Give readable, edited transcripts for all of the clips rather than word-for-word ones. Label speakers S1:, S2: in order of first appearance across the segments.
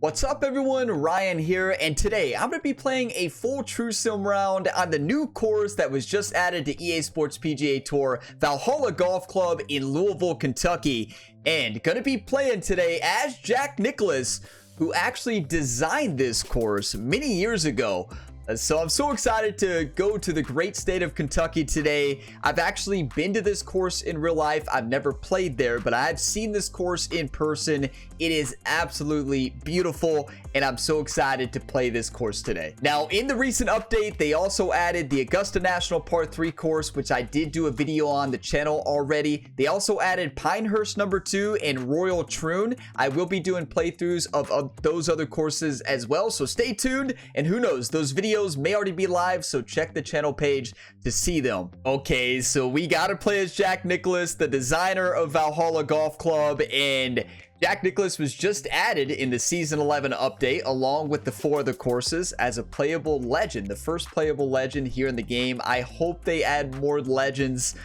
S1: What's up everyone, Ryan here, and today I'm going to be playing a full True Sim round on the new course that was just added to EA Sports PGA Tour, Valhalla Golf Club in Louisville, Kentucky. And going to be playing today as Jack Nicklaus, who actually designed this course many years ago. So I'm so excited to go to the great state of Kentucky today. I've actually been to this course in real life. I've never played there, but I've seen this course in person. It is absolutely beautiful, and I'm so excited to play this course today. Now, in the recent update, they also added the Augusta National Part 3 course, which I did do a video on the channel already. They also added Pinehurst number 2 and Royal Troon. I will be doing playthroughs of those other courses as well, so stay tuned, and who knows, those videos may already be live, so check the channel page to see them. Okay, so we gotta play as Jack Nicklaus, the designer of Valhalla Golf Club, and Jack Nicklaus was just added in the Season 11 update along with the 4 other courses as a playable legend, the first playable legend here in the game. I hope they add more legends.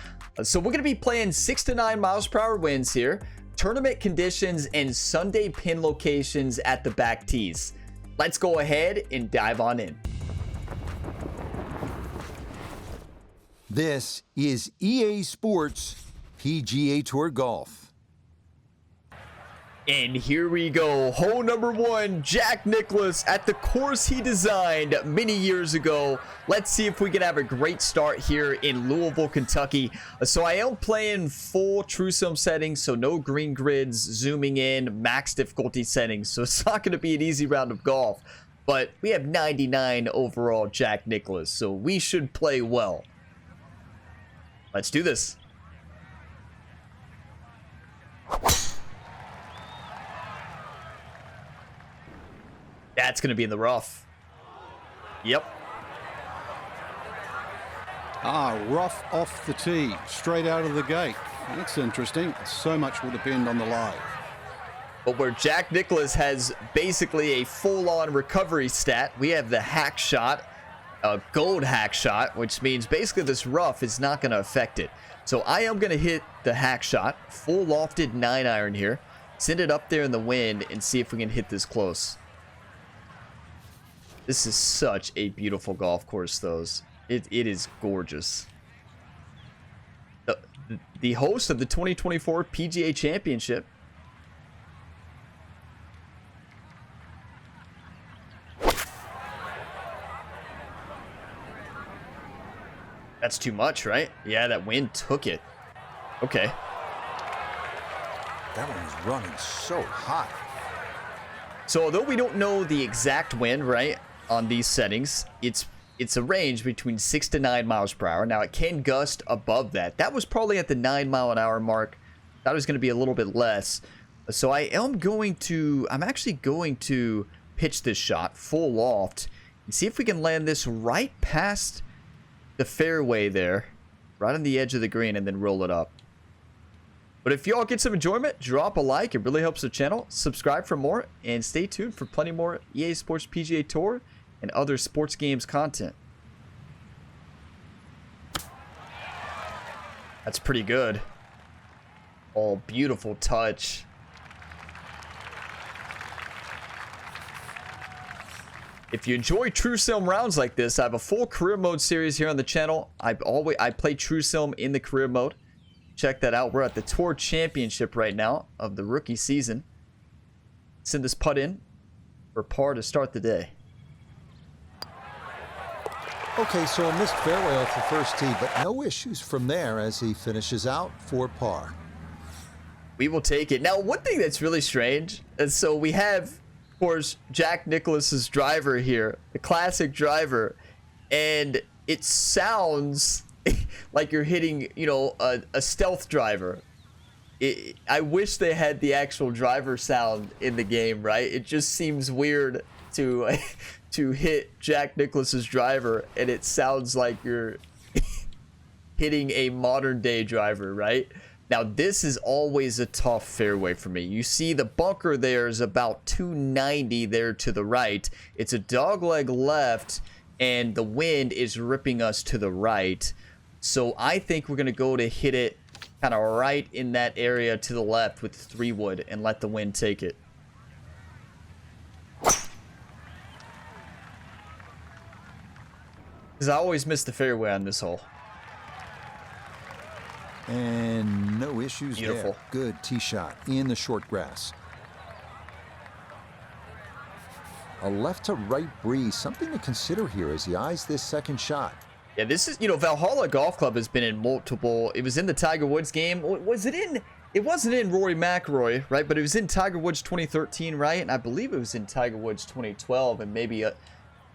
S1: So we're gonna be playing 6 to 9 miles per hour winds here, tournament conditions, and Sunday pin locations at the back tees. Let's go ahead and dive on in.
S2: This is EA Sports PGA Tour Golf.
S1: And here we go. Hole number 1, Jack Nicklaus at the course he designed many years ago. Let's see if we can have a great start here in Louisville, Kentucky. So I am playing full True Sim settings, so no green grids, zooming in, max difficulty settings. So it's not going to be an easy round of golf. But we have 99 overall Jack Nicklaus, so we should play well. Let's do this. That's going to be in the rough. Yep.
S3: Rough off the tee, straight out of the gate. That's interesting. So much will depend on the lie.
S1: But where Jack Nicklaus has basically a full-on recovery stat, we have the hack shot. A gold hack shot, which means basically this rough is not going to affect it. So I am going to hit the hack shot, full lofted 9-iron here, send it up there in the wind and see if we can hit this close. This is such a beautiful golf course, though. It is gorgeous. The host of the 2024 PGA Championship. That's too much, right? Yeah, that wind took it. Okay.
S2: That one was running so hot.
S1: So although we don't know the exact wind, right, on these settings, it's a range between 6 to 9 miles per hour. Now, it can gust above that. That was probably at the 9-mile-an-hour mark. Thought it was going to be a little bit less. So I'm actually going to pitch this shot full loft and see if we can land this right past the fairway there, right on the edge of the green, and then roll it up. But if y'all get some enjoyment, drop a like. It really helps the channel. Subscribe for more, and stay tuned for plenty more EA Sports PGA Tour and other sports games content. That's pretty good. Oh, beautiful touch. If you enjoy True Sim rounds like this, I have a full career mode series here on the channel. I play True Sim in the career mode. Check that out. We're at the Tour Championship right now of the rookie season. Send this putt in for par to start the day.
S2: Okay, so a missed fairway off the first tee, but no issues from there as he finishes out for par.
S1: We will take it. Now, one thing that's really strange is, so we have, of course, Jack Nicklaus's driver here, the classic driver, and it sounds like you're hitting, you know, a stealth driver. I wish they had the actual driver sound in the game, right? It just seems weird to hit Jack Nicklaus's driver and it sounds like you're hitting a modern day driver, right? Now, this is always a tough fairway for me. You see the bunker there is about 290 there to the right. It's a dogleg left, and the wind is ripping us to the right. So I think we're going to go to hit it kind of right in that area to the left with 3-wood and let the wind take it. Because I always miss the fairway on this hole.
S2: And no issues
S1: Beautiful.
S2: there. Good tee shot in the short grass. A left to right breeze, something to consider here as he eyes this second shot.
S1: Yeah, this is, you know, Valhalla Golf Club has been in multiple. It was in the Tiger Woods game. Was it in? It wasn't in Rory McIlroy, right? But it was in Tiger Woods 2013, right? And I believe it was in Tiger Woods 2012 and maybe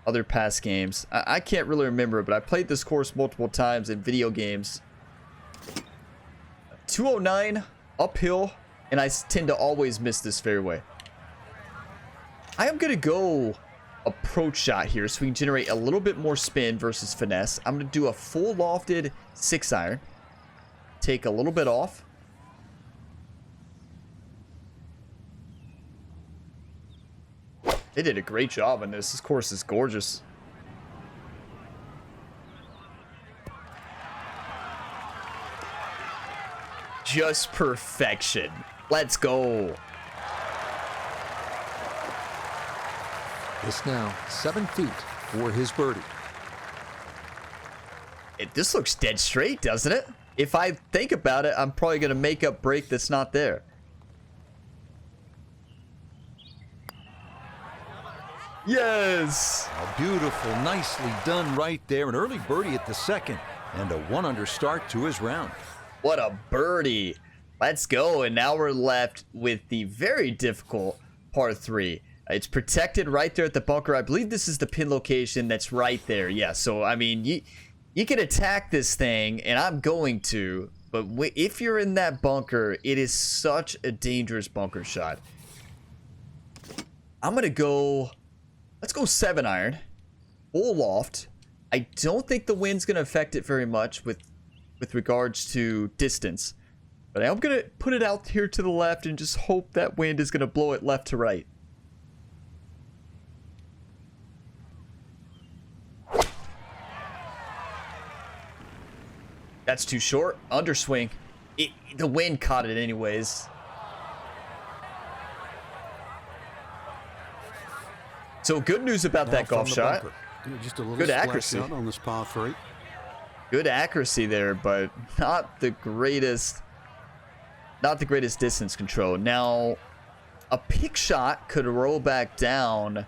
S1: other past games. I can't really remember, but I played this course multiple times in video games. 209 uphill, and I tend to always miss this fairway. I am gonna go approach shot here so we can generate a little bit more spin versus finesse. I'm gonna do a full lofted 6-iron, take a little bit off. They did a great job on this. This course is gorgeous. Just perfection. Let's go.
S2: This now 7 feet for his birdie.
S1: This looks dead straight, doesn't it? If I think about it, I'm probably going to make up break that's not there. Yes.
S2: Oh, beautiful, nicely done right there. An early birdie at the second and a 1-under start to his round.
S1: What a birdie. Let's go. And now we're left with the very difficult par 3. It's protected right there at the bunker. I believe this is the pin location that's right there. Yeah, so, I mean, you can attack this thing, and I'm going to. But if you're in that bunker, it is such a dangerous bunker shot. I'm going to go... Let's go 7-iron. Full loft. I don't think the wind's going to affect it very much with regards to distance. But I'm going to put it out here to the left and just hope that wind is going to blow it left to right. That's too short. Underswing. The wind caught it anyways. So good news about that golf shot.
S3: Just a little
S1: Good
S3: splash
S1: accuracy
S3: out on this par 3.
S1: Good accuracy there, but not the greatest distance control. Now, a pick shot could roll back down.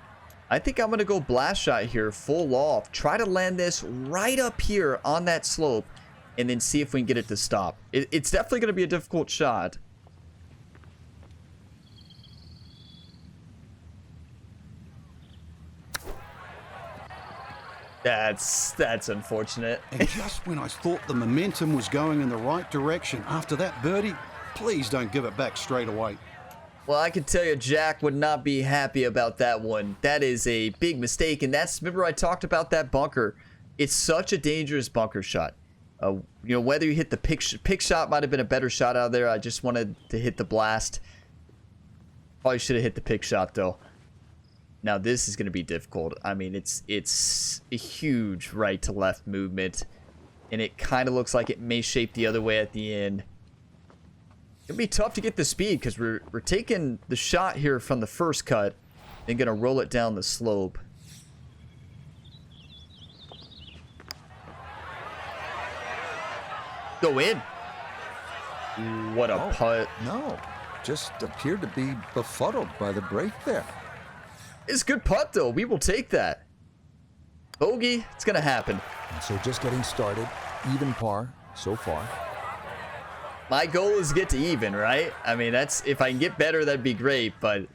S1: I think I'm going to go blast shot here, full loft. Try to land this right up here on that slope, and then see if we can get it to stop. It's definitely going to be a difficult shot. That's unfortunate.
S3: And just when I thought the momentum was going in the right direction after that birdie, please don't give it back straight away.
S1: Well, I can tell you Jack would not be happy about that one. That is a big mistake, and remember I talked about that bunker. It's such a dangerous bunker shot. You know, whether you hit the pick shot might have been a better shot out of there. I just wanted to hit the blast. Probably should have hit the pick shot though. Now this is going to be difficult. I mean, it's a huge right to left movement, and it kind of looks like it may shape the other way at the end. It'll be tough to get the speed because we're taking the shot here from the first cut and going to roll it down the slope. Go in. What a putt.
S2: No, just appeared to be befuddled by the break there.
S1: It's a good putt, though. We will take that. Bogey, it's going to happen.
S2: And so just getting started, even par so far.
S1: My goal is to get to even, right? I mean, if I can get better, that'd be great, but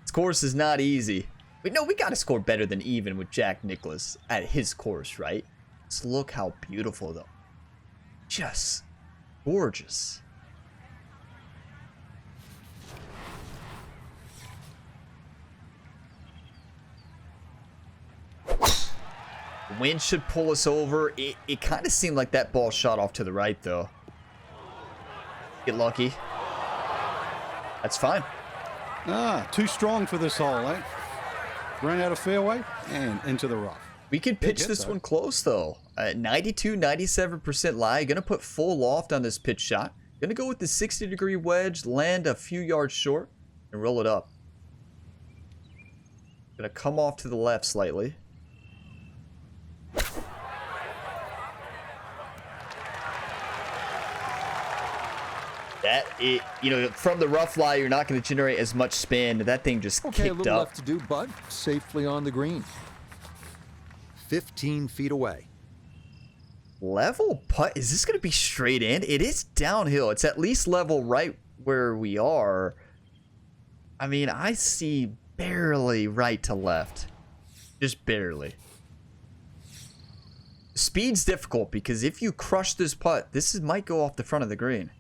S1: this course is not easy. We got to score better than even with Jack Nicklaus at his course, right? Just look how beautiful, though. Just gorgeous. The wind should pull us over. It kind of seemed like that ball shot off to the right, though. Get lucky. That's fine.
S3: Too strong for this hole, eh? Ran out of fairway and into the rough.
S1: We could pitch this one close, though. 92, 97% lie. Gonna put full loft on this pitch shot. Gonna go with the 60-degree wedge, land a few yards short, and roll it up. Gonna come off to the left slightly. You know, from the rough lie, you're not going to generate as much spin. That thing just
S2: Okay, a
S1: kicked
S2: little
S1: up.
S2: left to do, but safely on the green. 15 feet away.
S1: Level putt? Is this going to be straight in? It is downhill. It's at least level right where we are. I mean, I see barely right to left. Just barely. Speed's difficult because if you crush this putt, might go off the front of the green.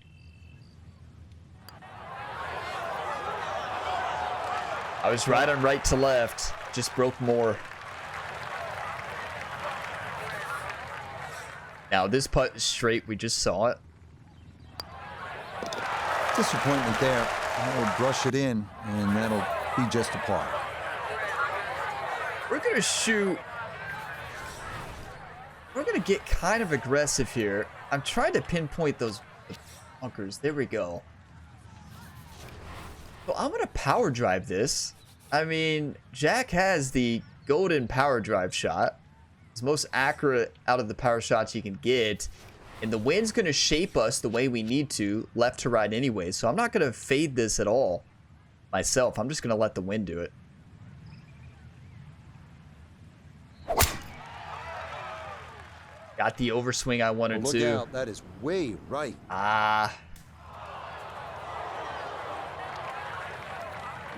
S1: I was right on right to left. Just broke more. Now this putt is straight. We just saw it.
S2: Disappointment there. I'll brush it in, and that'll be just a par.
S1: We're gonna shoot. We're gonna get kind of aggressive here. I'm trying to pinpoint those bunkers. There we go. So I'm gonna power drive this. I mean, Jack has the golden power drive shot. It's most accurate out of the power shots you can get. And the wind's gonna shape us the way we need to, left to right anyway. So I'm not gonna fade this at all myself. I'm just gonna let the wind do it. Got the overswing I wanted
S2: Look
S1: to.
S2: out, that is way right.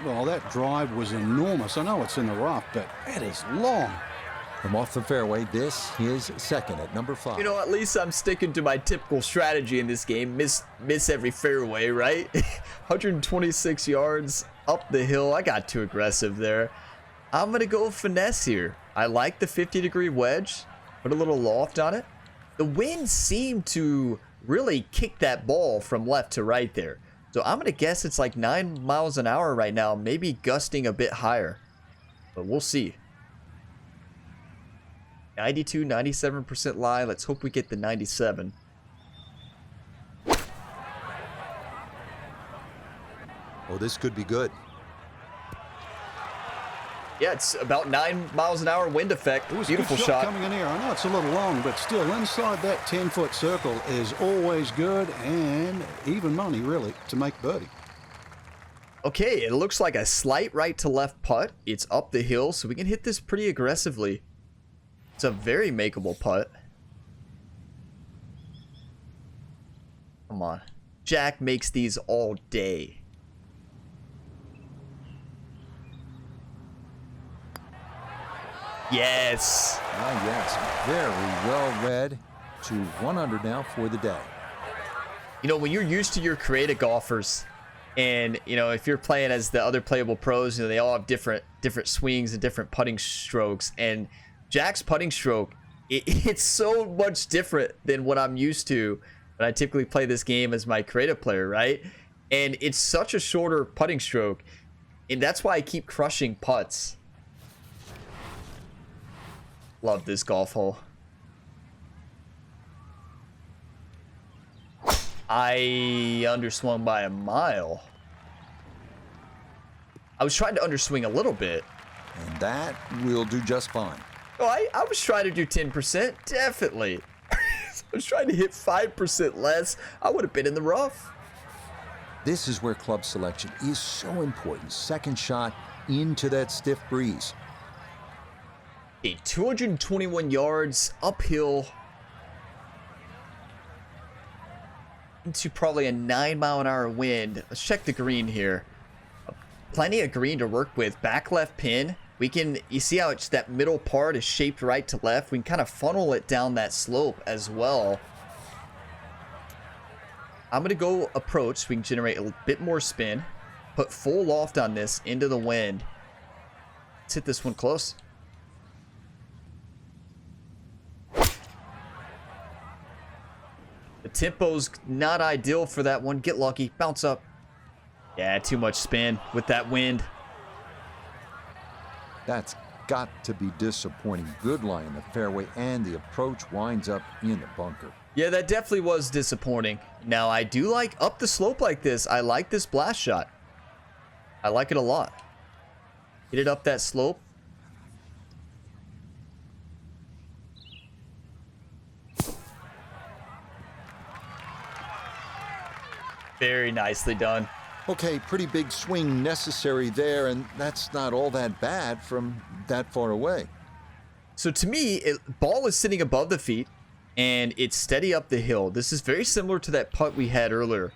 S3: Well, that drive was enormous. I know it's in the rough, but that is long.
S2: From off the fairway, this is second at number 5.
S1: You know, at least I'm sticking to my typical strategy in this game. Miss every fairway, right? 126 yards up the hill. I got too aggressive there. I'm going to go finesse here. I like the 50-degree wedge. Put a little loft on it. The wind seemed to really kick that ball from left to right there. So I'm going to guess it's like 9 miles an hour right now, maybe gusting a bit higher. But we'll see. 92, 97% lie. Let's hope we get the 97.
S2: Oh, this could be good.
S1: Yeah, it's about 9 miles an hour wind effect.
S3: It was
S1: Beautiful
S3: a good
S1: shot.
S3: coming in here. I know it's a little long, but still inside that 10-foot circle is always good and even money, really, to make birdie.
S1: Okay, it looks like a slight right to left putt. It's up the hill, so we can hit this pretty aggressively. It's a very makeable putt. Come on. Jack makes these all day. Yes.
S2: Ah, yes. Very well read. To 100 now for the day.
S1: You know, when you're used to your creative golfers, and you know, if you're playing as the other playable pros, you know, they all have different swings and different putting strokes. And Jack's putting stroke, it's so much different than what I'm used to when I typically play this game as my creative player, right? And it's such a shorter putting stroke, and that's why I keep crushing putts. Love this golf hole. I underswung by a mile. I was trying to underswing a little bit.
S2: And that will do just fine.
S1: Oh, I was trying to do 10%, definitely. I was trying to hit 5% less. I would have been in the rough.
S2: This is where club selection is so important. Second shot into that stiff breeze.
S1: Okay, 221 yards uphill into probably a 9-mile-an-hour wind. Let's check the green here. Plenty of green to work with. Back left pin. We can, you see how it's that middle part is shaped right to left. We can kind of funnel it down that slope as well. I'm going to go approach so we can generate a bit more spin. Put full loft on this into the wind. Let's hit this one close. The tempo's not ideal for that one. Get lucky. Bounce up. Yeah, too much spin with that wind.
S2: That's got to be disappointing. Good lie in the fairway, and the approach winds up in the bunker.
S1: Yeah, that definitely was disappointing. Now, I do like up the slope like this. I like this blast shot. I like it a lot. Hit it up that slope. Very nicely done.
S2: Okay, pretty big swing necessary there, and that's not all that bad from that far away.
S1: So to me, ball is sitting above the feet, and it's steady up the hill. This is very similar to that putt we had earlier.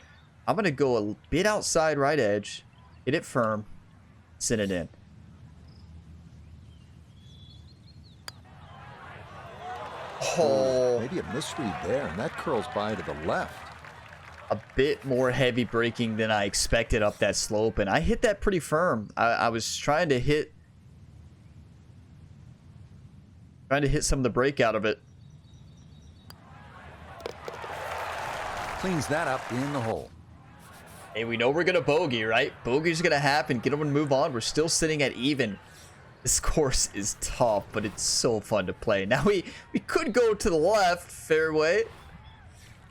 S1: I'm going to go a bit outside right edge, hit it firm, send it in. Oh,
S2: Maybe a misread there, and that curls by to the left.
S1: a bit more heavy braking than I expected up that slope, and I hit that pretty firm. I was trying to hit some of the break out of it.
S2: Cleans that up in the hole.
S1: Hey, we know we're gonna bogey, right? Bogey's gonna happen. Get them and move on. We're still sitting at even. This course is tough, but it's so fun to play. Now we could go to the left fairway,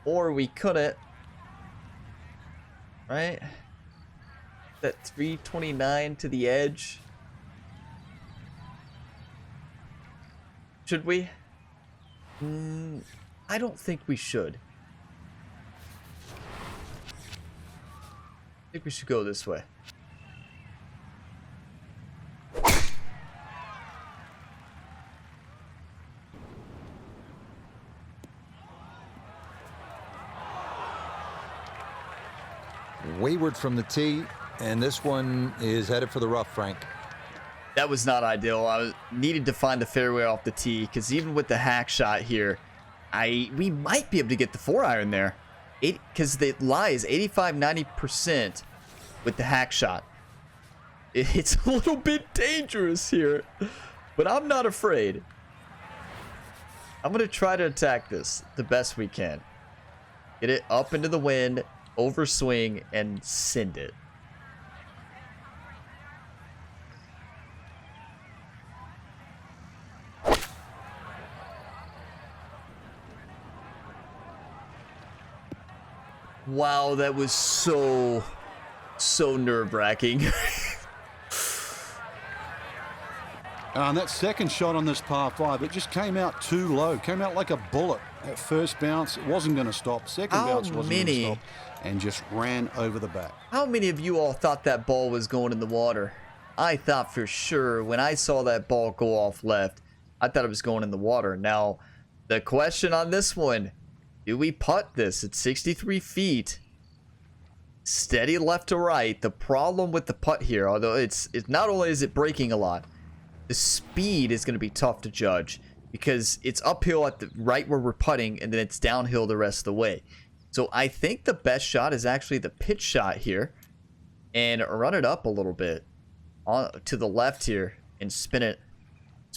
S1: or we couldn't. Right? That 329 to the edge. Should we? I don't think we should. I think we should go this way.
S2: Wayward from the tee, and this one is headed for the rough, Frank.
S1: That was not ideal. I needed to find the fairway off the tee, because even with the hack shot here, we might be able to get the 4-iron there. Because it lies 85-90% with the hack shot. It's a little bit dangerous here, but I'm not afraid. I'm going to try to attack this the best we can. Get it up into the wind, overswing, and send it. Wow, that was so nerve-wracking.
S3: And that second shot on this par 5, it just came out too low. Came out like a bullet. That first bounce, it wasn't going to stop. Second bounce wasn't going to stop. And just ran over the back.
S1: How many of you all thought that ball was going in the water? I thought for sure when I saw that ball go off left, I thought it was going in the water. Now, the question on this one, do we putt this at 63 feet? Steady left to right. The problem with the putt here, although it's not only is it breaking a lot, the speed is going to be tough to judge because it's uphill at the right where we're putting, and then it's downhill the rest of the way. So I think the best shot is actually the pitch shot here, and run it up a little bit to the left here and spin it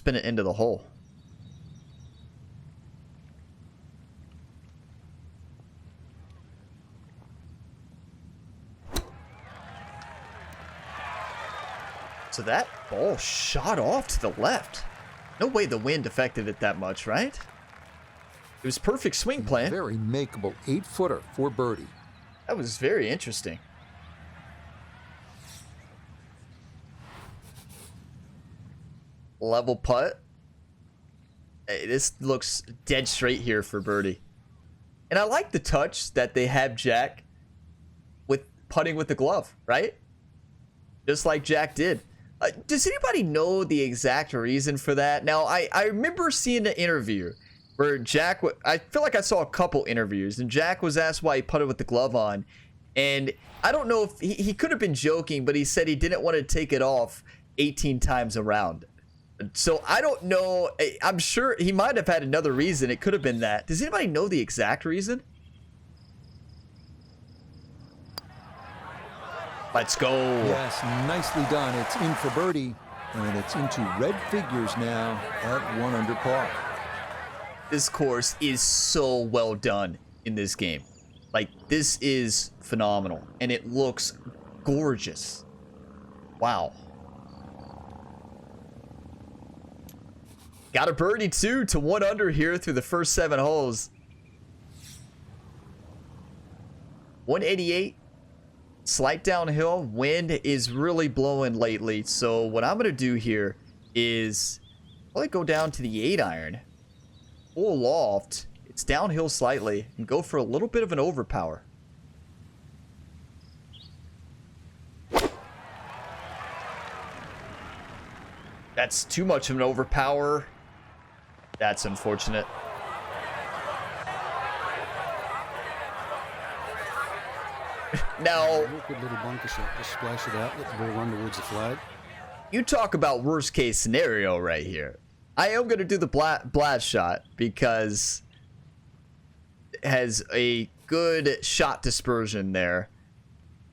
S1: into the hole. So that ball shot off to the left. No way the wind affected it that much, right? It was perfect swing plan.
S2: Very makeable 8-footer for birdie.
S1: That was very interesting. Level putt. Hey, this looks dead straight here for birdie. And I like the touch that they have Jack with putting with the glove, right? Just like Jack did. Does anybody know the exact reason for that? Now, I remember seeing an interview where Jack, I feel like I saw a couple interviews, and Jack was asked why he putted with the glove on. And I don't know if he could have been joking, but he said he didn't want to take it off 18 times around. So I don't know. I'm sure he might have had another reason. It could have been that. Does anybody know the exact reason? Let's go.
S2: Yes, nicely done. It's in for birdie, and it's into red figures now at 1 under par.
S1: This course is so well done in this game. Like, this is phenomenal, and it looks gorgeous. Wow. Got a birdie too to 1 under here through the first 7 holes. 188. Slight downhill. Wind is really blowing lately. So what I'm going to do here is probably go down to the 8-iron. Full loft. It's downhill slightly. And go for a little bit of an overpower. That's too much of an overpower. That's unfortunate. Now,
S3: good little bunker shot. Just splash it out. Let the ball run towards the flag.
S1: You talk about worst case scenario right here. I am going to do the blast shot because it has a good shot dispersion there.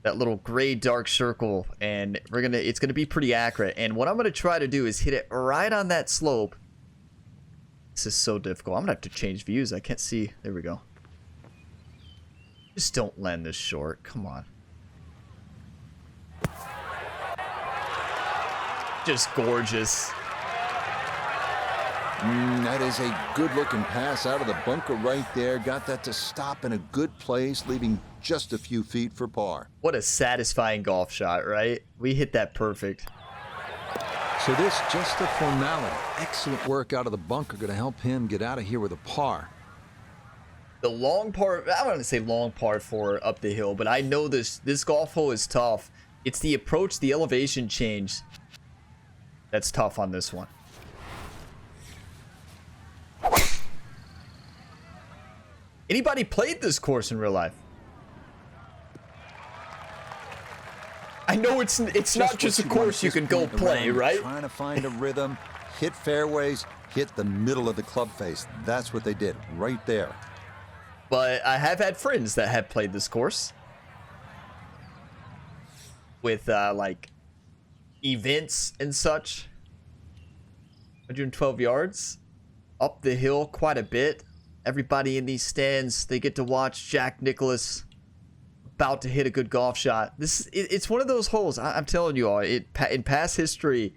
S1: That little gray dark circle, and it's gonna be pretty accurate. And what I'm gonna try to do is hit it right on that slope. This is so difficult. I'm gonna have to change views. I can't see. There we go. Just don't land this short. Come on. Just gorgeous.
S2: That is a good-looking pass out of the bunker right there. Got that to stop in a good place, leaving just a few feet for par.
S1: What a satisfying golf shot, right? We hit that perfect.
S2: So this just a formality. Excellent work out of the bunker. Going to help him get out of here with a par.
S1: The long par, I don't want to say long par 4 up the hill, but I know this golf hole is tough. It's the approach, the elevation change that's tough on this one. Anybody played this course in real life? I know it's not just a course you can go play, right?
S2: Trying to find a rhythm, hit fairways, hit the middle of the club face. That's what they did right there.
S1: But I have had friends that have played this course with like events and such. 112 yards up the hill quite a bit. Everybody in these stands, they get to watch Jack Nicklaus about to hit a good golf shot. It's one of those holes. I'm telling you all, in past history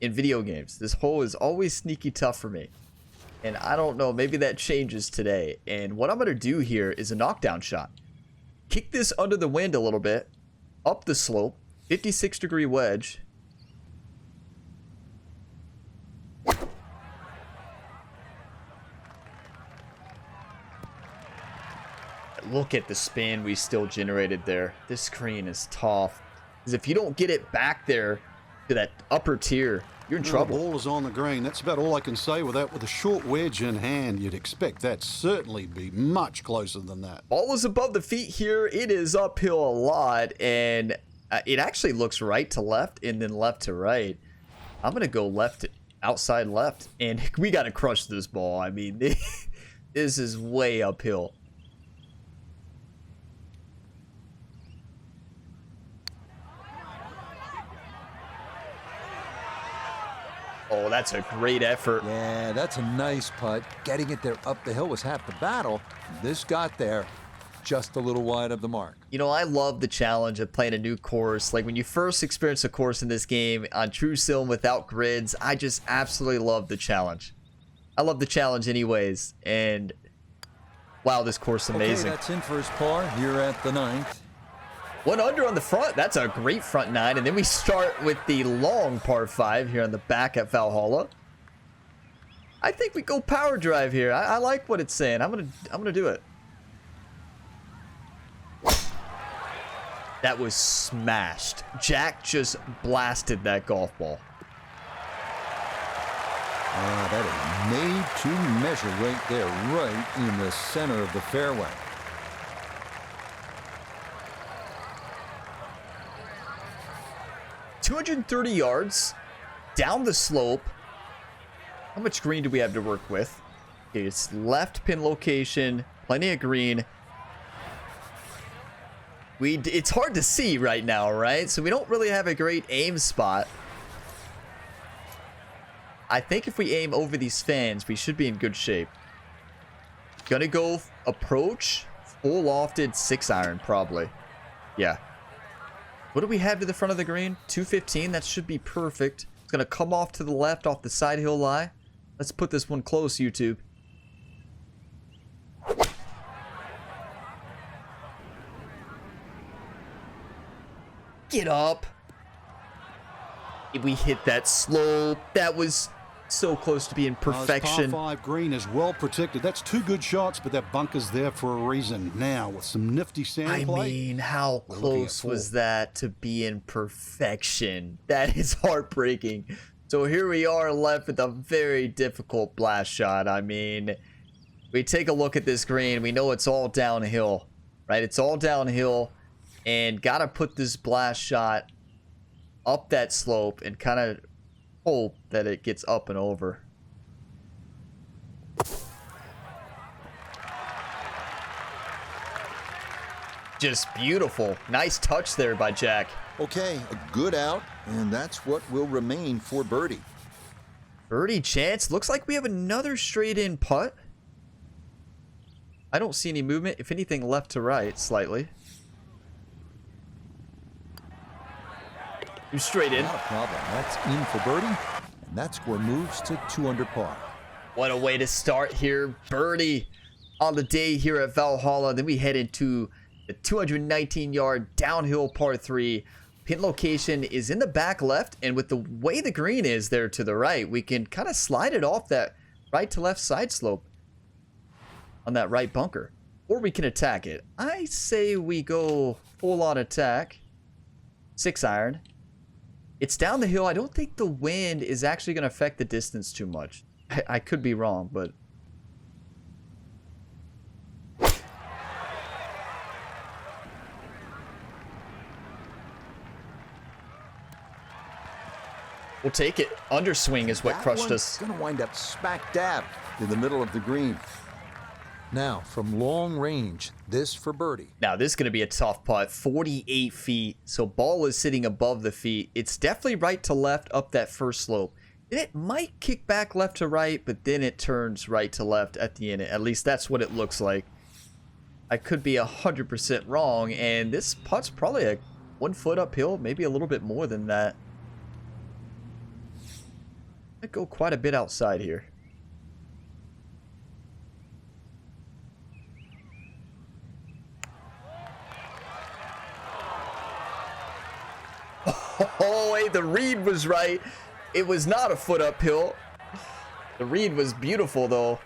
S1: in video games, this hole is always sneaky tough for me. And I don't know, maybe that changes today. And what I'm going to do here is a knockdown shot. Kick this under the wind a little bit, up the slope, 56-degree wedge. Look at the spin we still generated there. This screen is tough. Because if you don't get it back there to that upper tier, you're in trouble.
S3: The ball is on the green. That's about all I can say with that. With a short wedge in hand, you'd expect that certainly be much closer than that.
S1: Ball is above the feet here. It is uphill a lot, and it actually looks right to left and then left to right. I'm going to go left, outside left, and we got to crush this ball. I mean, this is way uphill. Oh, that's a great effort.
S2: Yeah, that's a nice putt. Getting it there up the hill was half the battle. This got there just a little wide of the mark.
S1: You know, I love the challenge of playing a new course. Like when you first experience a course in this game on True Sim without grids, I just absolutely love the challenge. I love the challenge anyways. And wow, this course is amazing.
S2: Okay, that's in for his par here at the 9th.
S1: 1 under on the front. That's a great front 9. And then we start with the long par 5 here on the back at Valhalla. I think we go power drive here. I like what it's saying. I'm gonna do it. That was smashed. Jack just blasted that golf ball.
S2: That is made to measure right there, right in the center of the fairway.
S1: .230 yards down the slope. How much green do we have to work with? Okay, it's left pin location, plenty of green. It's hard to see right now, right? So we don't really have a great aim spot. I think if we aim over these fans, we should be in good shape. Gonna go approach, full lofted 6-iron probably. Yeah. What do we have to the front of the green? 215. That should be perfect. It's going to come off to the left off the side hill lie. Let's put this one close, YouTube. Get up. We hit that slope. That was so close to being perfection.
S3: Par 5 green is well protected. That's 2 good shots, but that bunker's there for a reason. Now, with some nifty sand play.
S1: I mean, how close was that to being perfection? That is heartbreaking. So here we are left with a very difficult blast shot. I mean, we take a look at this green. We know it's all downhill, right? It's all downhill, and got to put this blast shot up that slope and kind of hope that it gets up and over. Just beautiful. Nice touch there by Jack.
S2: Okay, a good out, and that's what will remain for birdie.
S1: Birdie chance. Looks like we have another straight in putt. I don't see any movement. If anything, left to right slightly. You're straight in.
S2: Not a problem. That's in for birdie, and that score moves to 2 under par.
S1: What a way to start here. Birdie on the day here at Valhalla. Then we head into the 219-yard downhill par 3. Pin location is in the back left, and with the way the green is there to the right, we can kind of slide it off that right to left side slope on that right bunker, or we can attack it. I say we go full on attack. 6-iron. It's down the hill. I don't think the wind is actually going to affect the distance too much. I could be wrong, but we'll take it. Underswing is what crushed us.
S2: Going to wind up smack dab in the middle of the green. Now, from long range, this for birdie.
S1: Now, this is going to be a tough putt. 48 feet. So ball is sitting above the feet. It's definitely right to left up that first slope. And it might kick back left to right, but then it turns right to left at the end. At least that's what it looks like. I could be 100% wrong. And this putt's probably a 1 foot uphill, maybe a little bit more than that. I go quite a bit outside here. Oh, hey, the read was right. It was not a foot uphill. The read was beautiful, though.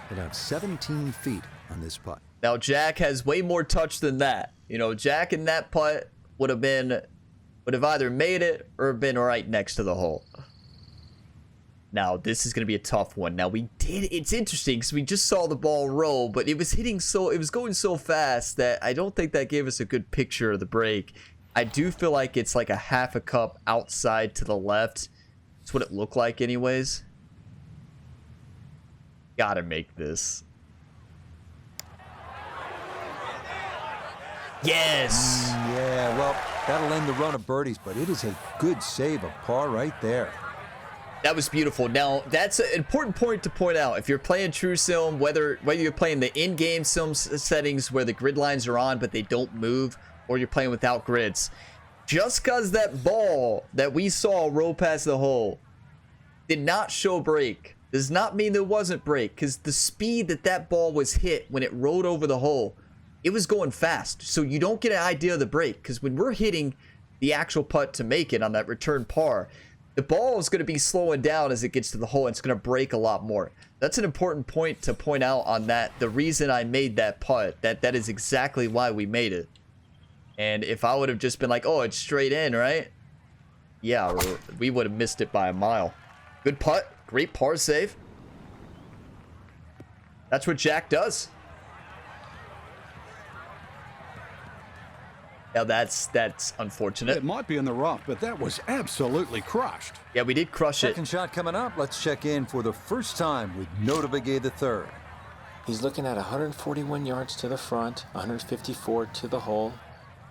S2: About 17 feet on this putt.
S1: Now, Jack has way more touch than that. You know, Jack in that putt would have either made it or been right next to the hole. Now, this is going to be a tough one. Now, it's interesting because we just saw the ball roll, but it was going so fast that I don't think that gave us a good picture of the break. I do feel like it's like a half a cup outside to the left. That's what it looked like anyways. Gotta make this. Yes!
S2: Yeah, well, that'll end the run of birdies, but it is a good save of par right there.
S1: That was beautiful. Now, that's an important point to point out. If you're playing True Sim, whether you're playing the in-game sim settings where the grid lines are on but they don't move, or you're playing without grids, just because that ball that we saw roll past the hole did not show break does not mean there wasn't break, because the speed that ball was hit when it rolled over the hole, it was going fast. So you don't get an idea of the break, because when we're hitting the actual putt to make it on that return par, the ball is going to be slowing down as it gets to the hole, and it's going to break a lot more. That's an important point to point out on that. The reason I made that putt, that is exactly why we made it. And if I would have just been like, oh, it's straight in, right? Yeah, we would have missed it by a mile. Good putt. Great par save. That's what Jack does. Now that's unfortunate.
S3: It might be in the rough, but that was absolutely crushed.
S1: Yeah, we did crush it.
S2: Second shot coming up. Let's check in for the first time with Notavigay the third.
S4: He's looking at 141 yards to the front, 154 to the hole.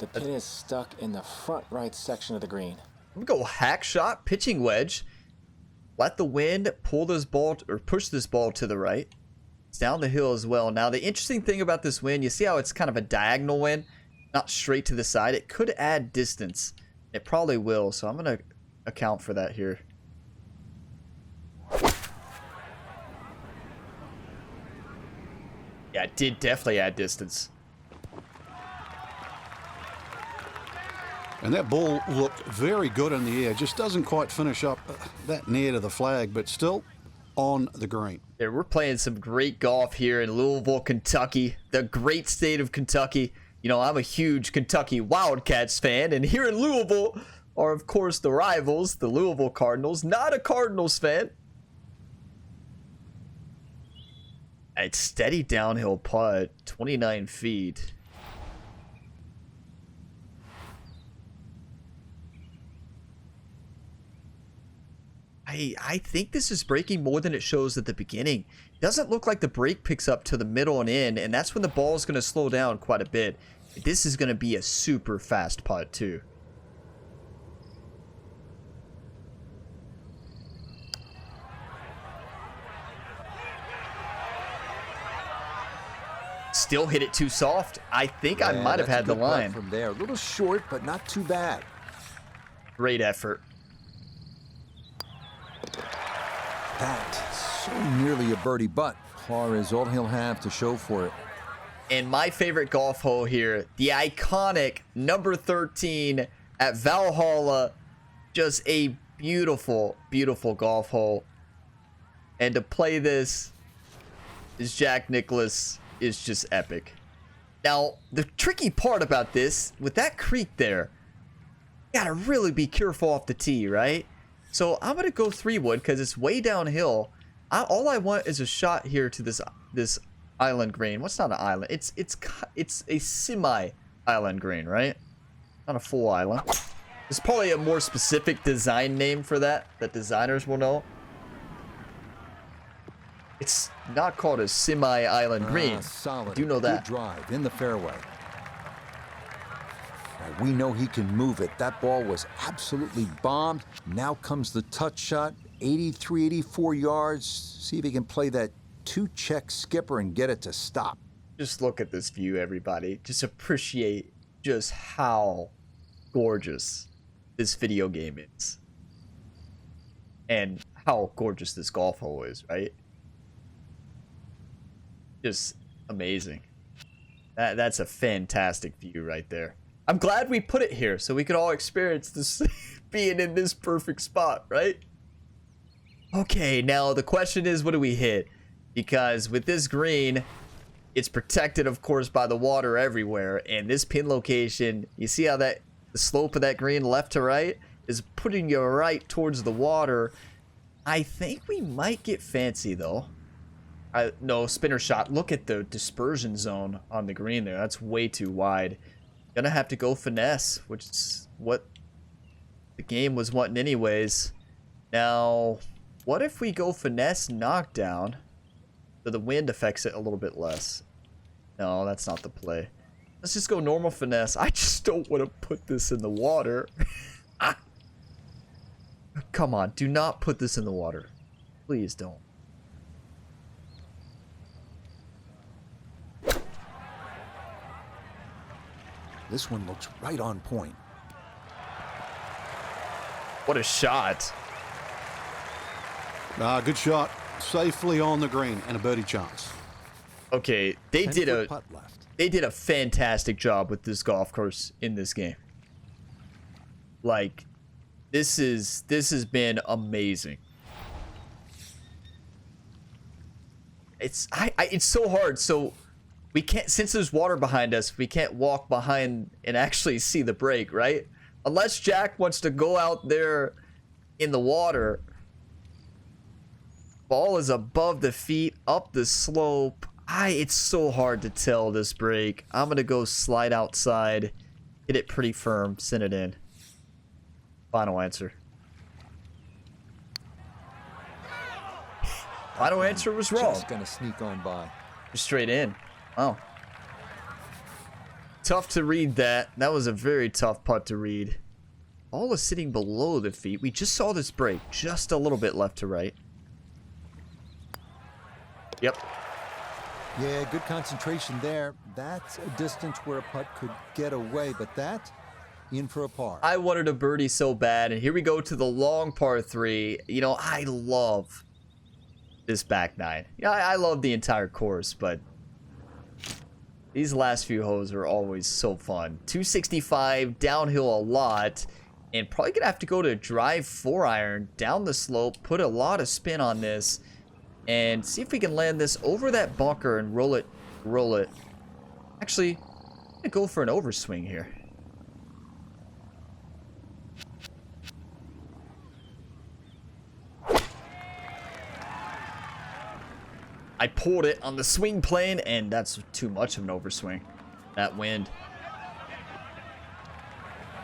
S4: The pin is stuck in the front right section of the green.
S1: I'm gonna go hack shot, pitching wedge. Let the wind pull this ball or push this ball to the right. It's down the hill as well. Now, the interesting thing about this wind, you see how it's kind of a diagonal wind, not straight to the side. It could add distance. It probably will, so I'm gonna account for that here. Yeah, it did definitely add distance.
S3: And that ball looked very good in the air. Just doesn't quite finish up that near to the flag, but still on the green.
S1: Yeah, we're playing some great golf here in Louisville, Kentucky, the great state of Kentucky. You know, I'm a huge Kentucky Wildcats fan, and here in Louisville, are, of course, the rivals, the Louisville Cardinals. Not a Cardinals fan. It's steady downhill putt, 29 feet. I think this is breaking more than it shows at the beginning. It doesn't look like the break picks up to the middle and in, and that's when the ball is going to slow down quite a bit. This is going to be a super fast putt, too. Still hit it too soft. I think I might have had the line.
S2: From there, a little short, but not too bad.
S1: Great effort.
S2: That so nearly a birdie, but par is all he'll have to show for it.
S1: And my favorite golf hole here, the iconic number 13 at Valhalla. Just a beautiful, beautiful golf hole. And to play this is Jack Nicklaus is just epic. Now, the tricky part about this, with that creek there, you gotta really be careful off the tee, right? So I'm gonna go 3-wood because it's way downhill. All I want is a shot here to this island green. What's not an island? It's a semi-island green, right? Not a full island. There's probably a more specific design name for that designers will know. It's not called a semi-island green.
S2: Solid.
S1: Do you know that?
S2: Good drive in the fairway. Now, we know he can move it. That ball was absolutely bombed. Now comes the touch shot. 83, 84 yards. See if he can play that 2-check skipper and get it to stop.
S1: Just look at this view, everybody. Just appreciate just how gorgeous this video game is. And how gorgeous this golf hole is, right? Just amazing. That's a fantastic view right there. I'm glad we put it here so we could all experience this being in this perfect spot, right? Okay, now the question is, what do we hit? Because with this green, it's protected, of course, by the water everywhere. And this pin location, you see how the slope of that green left to right is putting you right towards the water. I think we might get fancy, though. No, spinner shot. Look at the dispersion zone on the green there. That's way too wide. Gonna have to go finesse, which is what the game was wanting anyways. Now, what if we go finesse knockdown so the wind affects it a little bit less? No, that's not the play. Let's just go normal finesse. I just don't want to put this in the water. Come on, do not put this in the water. Please don't.
S2: This one looks right on point.
S1: What a shot.
S3: Good shot. Safely on the green and a birdie chance.
S1: Okay, they did
S2: putt left.
S1: They did a fantastic job with this golf course in this game. Like, this has been amazing. It's so hard. So we can't, since there's water behind us, we can't walk behind and actually see the break, right? Unless Jack wants to go out there in the water. Ball is above the feet, up the slope. It's so hard to tell this break. I'm gonna go slide outside, hit it pretty firm, send it in. Final answer. Final answer was wrong.
S2: Just gonna sneak on by.
S1: Just straight in. Oh. Tough to read that. That was a very tough putt to read. Ball is sitting below the feet. We just saw this break. Just a little bit left to right. Yep.
S2: Yeah, good concentration there. That's a distance where a putt could get away, but that, in for a par.
S1: I wanted a birdie so bad, and here we go to the long par 3. You know, I love this back nine. Yeah, I love the entire course, but these last few holes are always so fun. 265, downhill a lot, and probably gonna have to go to drive 4-iron down the slope, put a lot of spin on this, and see if we can land this over that bunker and roll it. Actually, I'm gonna go for an overswing here. I pulled it on the swing plane, and that's too much of an overswing. That wind.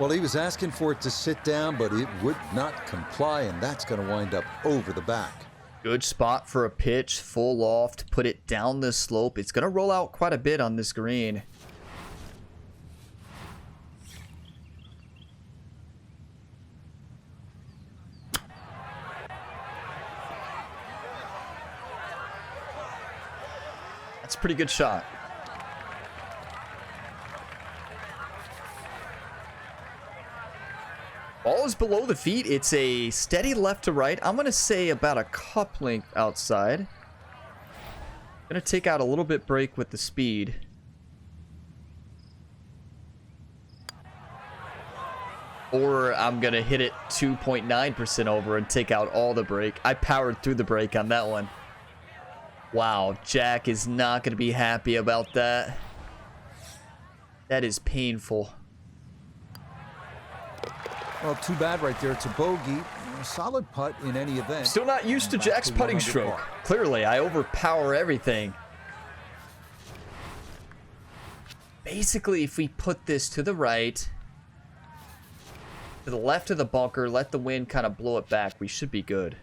S2: Well, he was asking for it to sit down, but it would not comply, and that's going to wind up over the back.
S1: Good spot for a pitch, full loft, put it down the slope. It's going to roll out quite a bit on this green. That's a pretty good shot. Ball is below the feet. It's a steady left to right. I'm going to say about a cup length outside. Going to take out a little bit break with the speed. Or I'm going to hit it 2.9% over and take out all the break. I powered through the break on that one. Wow, Jack is not going to be happy about that. That is painful.
S2: Well, too bad right there. It's a bogey. A solid putt in any event.
S1: Still not used to Jack's putting stroke. Clearly, I overpower everything. Basically, if we put this to the right, to the left of the bunker, let the wind kind of blow it back, we should be good.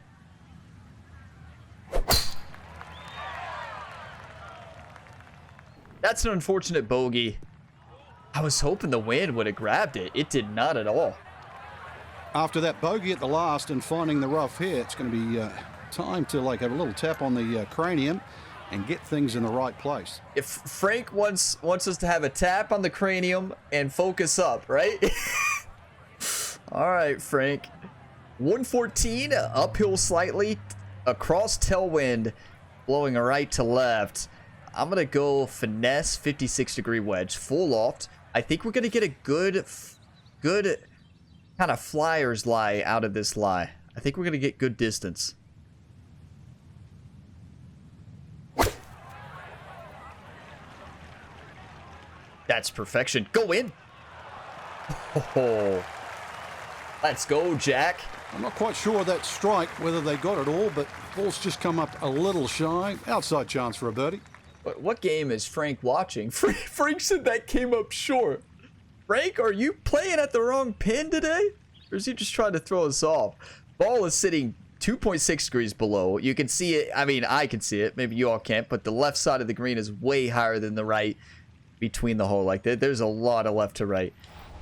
S1: That's an unfortunate bogey. I was hoping the wind would have grabbed it. It did not at all.
S3: After that bogey at the last and finding the rough here, it's going to be time to like have a little tap on the cranium and get things in the right place.
S1: If Frank wants us to have a tap on the cranium and focus up, right? All right, Frank. 114, uphill slightly, across tailwind, blowing a right to left. I'm going to go finesse 56-degree wedge, full loft. I think we're going to get a good kind of flyer's lie out of this lie. I think we're going to get good distance. That's perfection. Go in. Oh, let's go, Jack.
S3: I'm not quite sure that strike, whether they got it all, but ball's just come up a little shy. Outside chance for a birdie.
S1: What game is Frank watching? Frank said that came up short. Frank, are you playing at the wrong pin today? Or is he just trying to throw us off? Ball is sitting 2.6 degrees below. You can see it. I mean, I can see it. Maybe you all can't. But the left side of the green is way higher than the right between the hole. Like, there's a lot of left to right.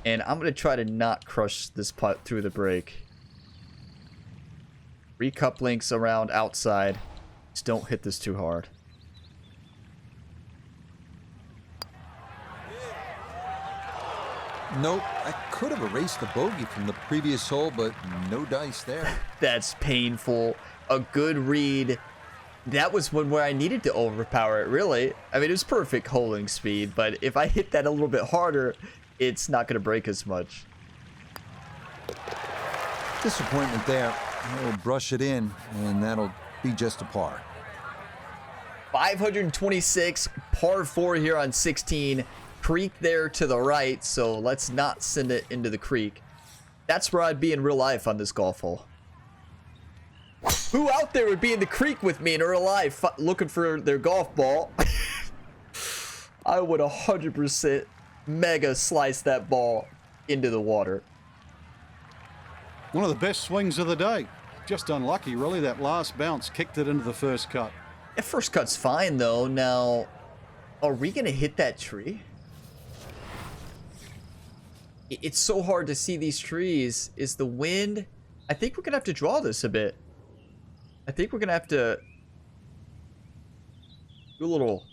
S1: And I'm going to try to not crush this putt through the break. 3 cup links around outside. Just don't hit this too hard.
S2: Nope, I could have erased the bogey from the previous hole, but no dice there.
S1: That's painful. A good read. That was one where I needed to overpower it, really. I mean, it was perfect holding speed, but if I hit that a little bit harder, it's not going to break as much.
S2: Disappointment there. We'll brush it in, and that'll be just a par.
S1: 526, par 4 here on 16. Creek there to the right, so let's not send it into the creek. That's where I'd be in real life on this golf hole. Who out there would be in the creek with me in real life looking for their golf ball? I would 100% mega slice that ball into the water.
S3: One of the best swings of the day. Just unlucky, really. That last bounce kicked it into the first cut.
S1: That first cut's fine, though. Now, are we going to hit that tree? It's so hard to see these trees. Is the wind? I think we're going to have to draw this a bit. I think we're going to have to do a little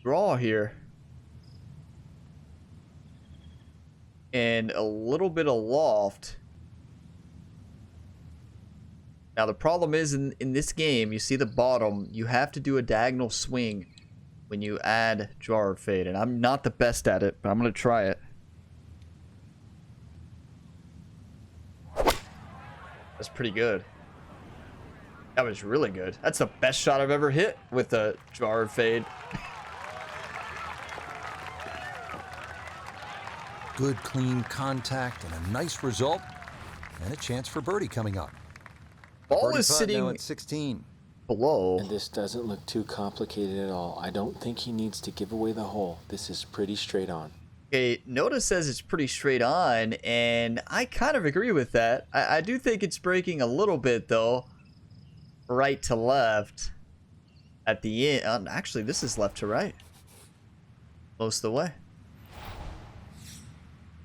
S1: draw here. And a little bit of loft. Now, the problem is in this game, you see the bottom, you have to do a diagonal swing when you add draw or fade. And I'm not the best at it, but I'm going to try it. That's pretty good. That was really good. That's the best shot I've ever hit with a draw or fade.
S2: Good, clean contact and a nice result. And a chance for birdie coming up.
S1: Ball
S2: Birdie
S1: is
S2: putt
S1: sitting
S2: now at 16.
S1: below.
S4: And this doesn't look too complicated at all. I don't think he needs to give away the hole. This is pretty straight on.
S1: Okay, Noda says it's pretty straight on, and I kind of agree with that. I do think it's breaking a little bit, though. Right to left at the end. Actually, this is left to right. Most of the way.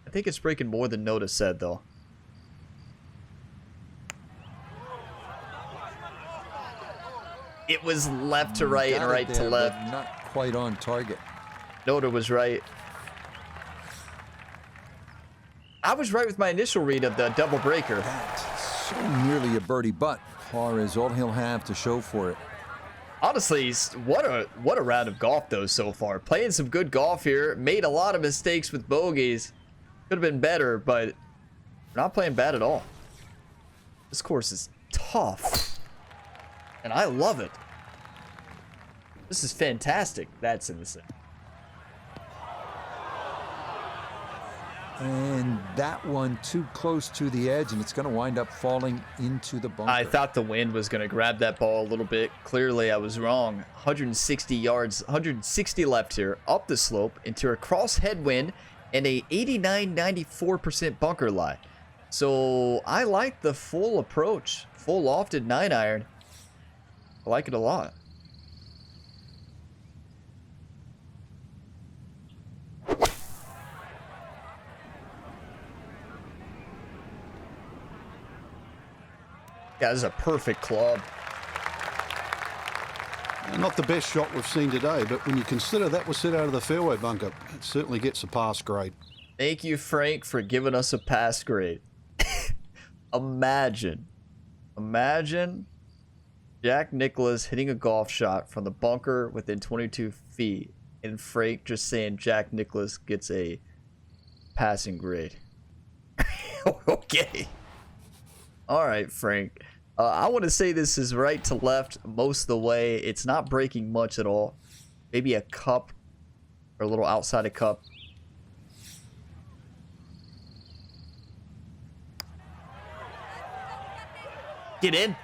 S1: I think it's breaking more than Noda said, though. It was left to right and right to left.
S2: But not quite on target.
S1: Noda was right. I was right with my initial read of the double breaker.
S2: That's so nearly a birdie, but par is all he'll have to show for it.
S1: Honestly, what a round of golf, though, so far. Playing some good golf here. Made a lot of mistakes with bogeys. Could have been better, but we're not playing bad at all. This course is tough. And I love it. This is fantastic. That's innocent.
S2: And that one too close to the edge, and it's going to wind up falling into the bunker.
S1: I thought the wind was going to grab that ball a little bit. Clearly, I was wrong. 160 yards, 160 left here, up the slope into a cross headwind and a 89-94% bunker lie. So I like the full approach, full lofted 9-iron. I like it a lot. Yeah, this is a perfect club.
S3: Not the best shot we've seen today, but when you consider that was set out of the fairway bunker, it certainly gets a pass grade.
S1: Thank you, Frank, for giving us a pass grade. Imagine Jack Nicklaus hitting a golf shot from the bunker within 22 feet, and Frank just saying Jack Nicklaus gets a passing grade. Okay. All right, Frank. I want to say this is right to left most of the way. It's not breaking much at all. Maybe a cup or a little outside a cup. Get in.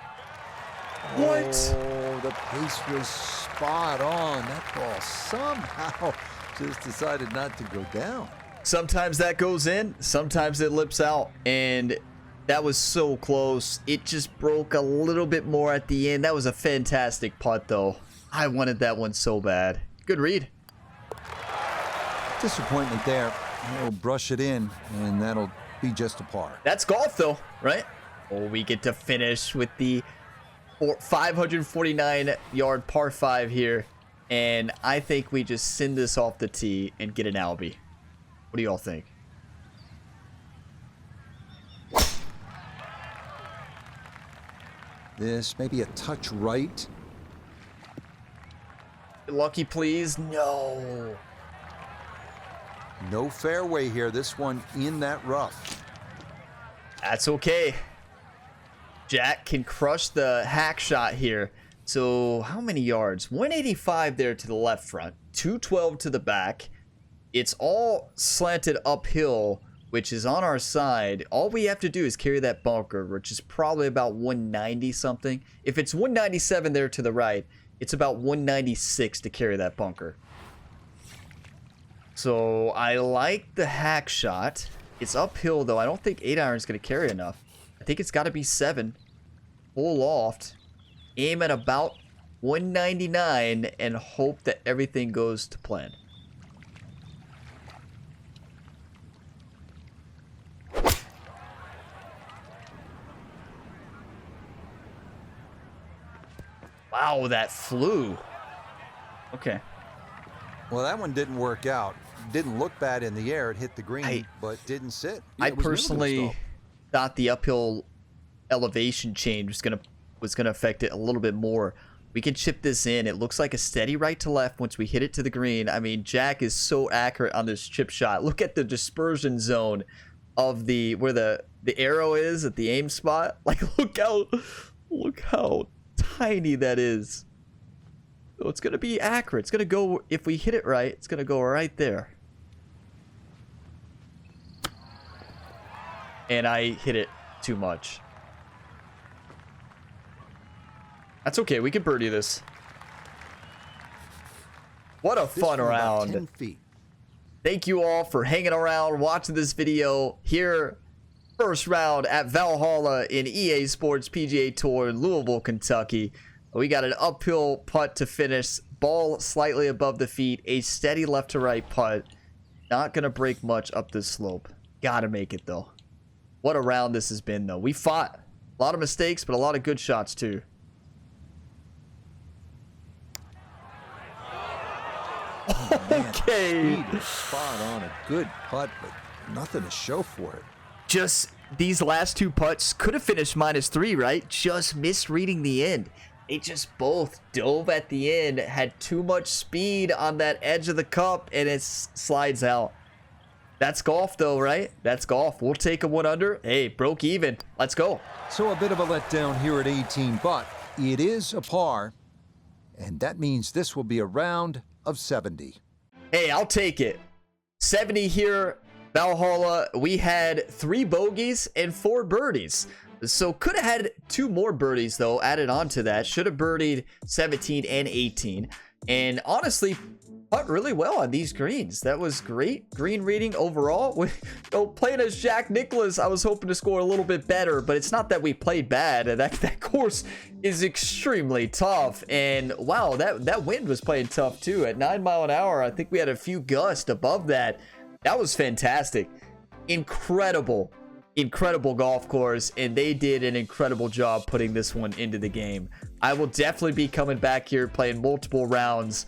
S1: What?
S2: Oh, the pace was spot on. That ball somehow just decided not to go down.
S1: Sometimes that goes in, sometimes it lips out, and that was so close. It just broke a little bit more at the end. That was a fantastic putt, though. I wanted that one so bad. Good read.
S2: Disappointment there. He'll brush it in, and that'll be just a par.
S1: That's golf, though, right? Oh, we get to finish with the 549-yard par 5 here, and I think we just send this off the tee and get an Albie. What do y'all think?
S2: This maybe a touch right.
S1: Lucky, please. No.
S2: No fairway here. This one in that rough.
S1: That's okay. Jack can crush the hack shot here. So how many yards? 185 there to the left front, 212 to the back. It's all slanted uphill, which is on our side. All we have to do is carry that bunker, which is probably about 190 something. If it's 197 there to the right, it's about 196 to carry that bunker. So I like the hack shot. It's uphill, though. I don't think 8-iron is going to carry enough. I think it's got to be 7. Full loft. Aim at about 199 and hope that everything goes to plan. Wow, that flew. Okay.
S2: Well, that one didn't work out. Didn't look bad in the air. It hit the green, but didn't sit. Yeah,
S1: I personally thought the uphill elevation change was gonna affect it a little bit more. We can chip this in. It looks like a steady right to left once we hit it to the green. I mean, Jack is so accurate on this chip shot. Look at the dispersion zone of where the arrow is at the aim spot. Like, look how tiny that is. So it's gonna be accurate. It's gonna go, if we hit it right, it's gonna go right there. And I hit it too much. That's okay. We can birdie this. What a fun round.
S2: 10 feet.
S1: Thank you all for hanging around, watching this video here. First round at Valhalla in EA Sports PGA Tour in Louisville, Kentucky. We got an uphill putt to finish. Ball slightly above the feet. A steady left to right putt. Not going to break much up this slope. Got to make it, though. What a round this has been, though. We fought. A lot of mistakes, but a lot of good shots, too. Okay.
S2: Speed is spot on. A good putt, but nothing to show for it.
S1: Just these last two putts could have finished -3, right? Just misreading the end. They just both dove at the end, had too much speed on that edge of the cup, and it slides out. That's golf, though, right? That's golf. We'll take a 1 under. Hey, broke even. Let's go.
S2: So a bit of a letdown here at 18, but it is a par, and that means this will be a round of 70.
S1: Hey, I'll take it. 70 here, Valhalla. We had 3 bogeys and 4 birdies. So could have had 2 more birdies, though, added on to that. Should have birdied 17 and 18. And honestly, putt really well on these greens. That was great green reading overall. Playing as Jack Nicklaus, I was hoping to score a little bit better, but it's not that we played bad. That course is extremely tough. And wow, that wind was playing tough too. At 9 miles an hour, I think we had a few gusts above that. That was fantastic. Incredible golf course, and they did an incredible job putting this one into the game. I will definitely be coming back here, playing multiple rounds,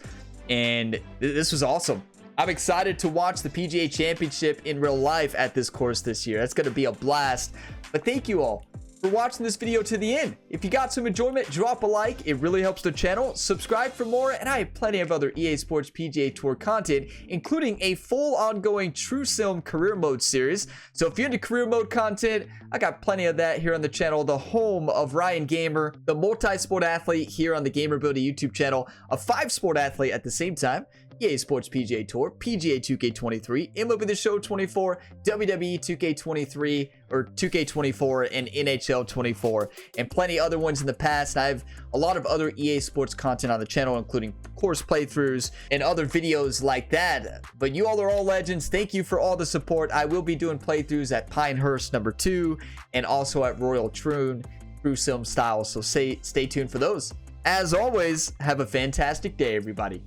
S1: and this was awesome. I'm excited to watch the PGA Championship in real life at this course this year. That's going to be a blast. But thank you all for watching this video to the end. If you got some enjoyment, drop a like. It really helps the channel. Subscribe for more, and I have plenty of other EA Sports PGA Tour content, including a full ongoing True Sim career mode series. So if you're into career mode content, I got plenty of that here on the channel, the home of Ryan Gamer, the multi-sport athlete here on the GamerBuilder YouTube channel, a 5-sport athlete at the same time, EA Sports PGA Tour, PGA 2K23, MLB The Show 24, WWE 2K23, or 2K24, and NHL 24, and plenty other ones in the past. I have a lot of other EA Sports content on the channel, including course playthroughs and other videos like that. But you all are all legends. Thank you for all the support. I will be doing playthroughs at Pinehurst number 2 and also at Royal Troon, True Sim style, so stay tuned for those. As always, have a fantastic day, everybody.